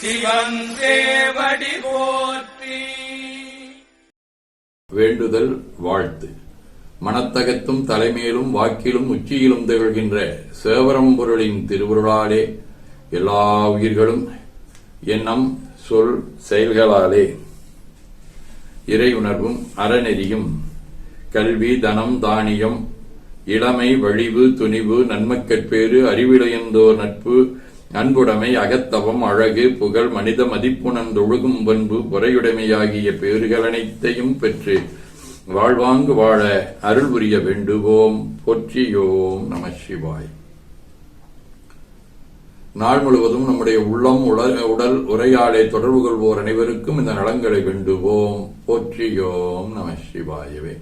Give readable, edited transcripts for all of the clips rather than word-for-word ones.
சிவன் சேவடி போற்றி. வேண்டுதல் வாழ்த்து. மனத்தகத்தும் தலைமையிலும் வாக்கிலும் உச்சியிலும் திகழ்கின்ற சேவரம்பொருளின் திருவுருளாலே எல்லா உயிர்களும் எண்ணம் சொல் செயல்களாலே இறையுணர்வும் அறநெறியும் கல்வி தனம் தானியம் இளமை வழிவு துணிவு நன்மக்கட்பேறு அறிவிலையந்தோர் நட்பு அன்புடைமை அகத்தவம் அழகு புகழ் மனித மதிப்புணர்ந்தொழுகும் பண்பு பொறையுடைமையாகிய பேறுகள் அனைத்தையும் பெற்று வாழ்வாங்கு வாழ அருள் புரிய வேண்டுவோம். போற்றியோம் நம சிவாய். நாள் முழுவதும் நம்முடைய உள்ளம் உடல் உரையாடை தொடர்பு கொள்வோர் அனைவருக்கும் இந்த நலங்களை வேண்டுவோம். போற்றியோம் நம சிவாயவே.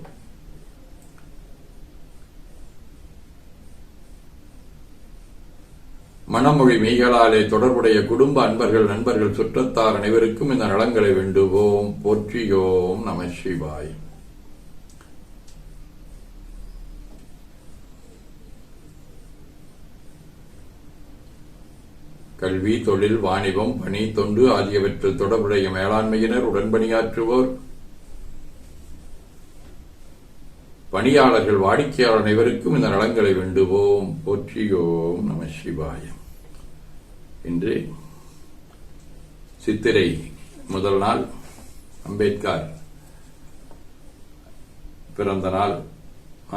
மனமொழி மெய்களாலே தொடர்புடைய குடும்ப அன்பர்கள் நண்பர்கள் சுற்றத்தார் அனைவருக்கும் இந்த நலங்களை வேண்டுவோம். போற்றியோம் நம சிவாய். கல்வி தொழில் வாணிபம் பணி தொண்டு ஆகியவற்றில் தொடர்புடைய மேலாண்மையினர் உடன்பணியாற்றுவோர் பணியாளர்கள் வாடிக்கையாளர் அனைவருக்கும் இந்த நலங்களை வேண்டுவோம். போற்றியோம் நம சிவாயம். இன்று சித்திரை முதல் நாள் அம்பேத்கர் பிறந்த நாள்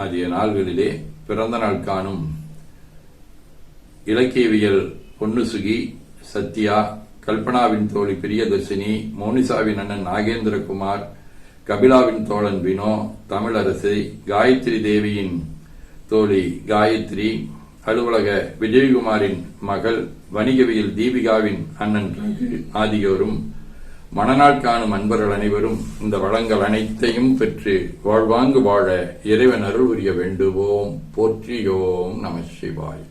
ஆகிய நாள்களிலே பிறந்த நாள் காணும் இலக்கியவியல் பொன்னுசுகி சத்யா, கல்பனாவின் தோழி பிரியதர்சினி, மோனிசாவின் அண்ணன் நாகேந்திரகுமார், கபிலாவின் தோழன் வினோ, தமிழரசு, காயத்ரி தேவியின் தோழி காயத்ரி, அலுவலக விஜயகுமாரின் மகள், வணிகவியல் தீபிகாவின் அண்ணன் ஆகியோரும் மணநாள் காணும் அன்பர்கள் அனைவரும் இந்த வளங்கள் அனைத்தையும் பெற்று வாழ்வாங்கு வாழ இறைவன் அருள் புரிய வேண்டுவோம். போற்றியோம் நம சிவாய்.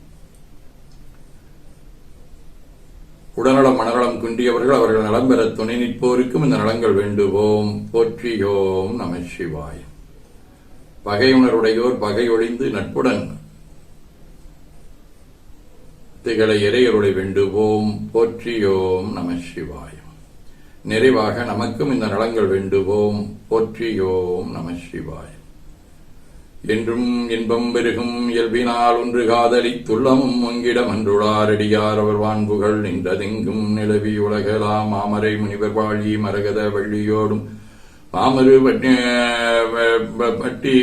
உடல்நலம் மனநலம் குன்றியவர்கள் அவர்கள் நலம் பெற துணை நிற்போருக்கும் இந்த நலங்கள் வேண்டுவோம். போற்றியோம் நம சிவாய். பகையுணருடையோர் பகையொழிந்து நட்புடன் திகழ இறையருளை வேண்டுவோம். போற்றியோம் நம சிவாய். நிறைவாக நமக்கும் இந்த நலங்கள் வேண்டுவோம். போற்றியோம் நம சிவாய். என்றும் இன்பம் பெருகும் இயல்பினால் ஒன்று காதலி துள்ளமும் ஒங்கிடம் அன்றுளாரடியார் அவர் வான்புகள் நின்றதெங்கும் நிலவி உலகலாம் மாமரை முனிவர் வாழி மரகத வள்ளியோடும் பாமரு பட்டி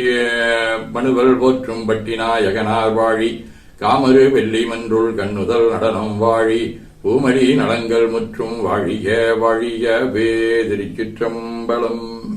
மனுவல் போற்றும் பட்டினாயகனார் வாழி காமரு வெள்ளி மன்றுள் கண்ணுதல் நடனம் வாழி பூமடி நலங்கள் முற்றும் வாழிய வாழிய திருச்சிற்றம்பலம்.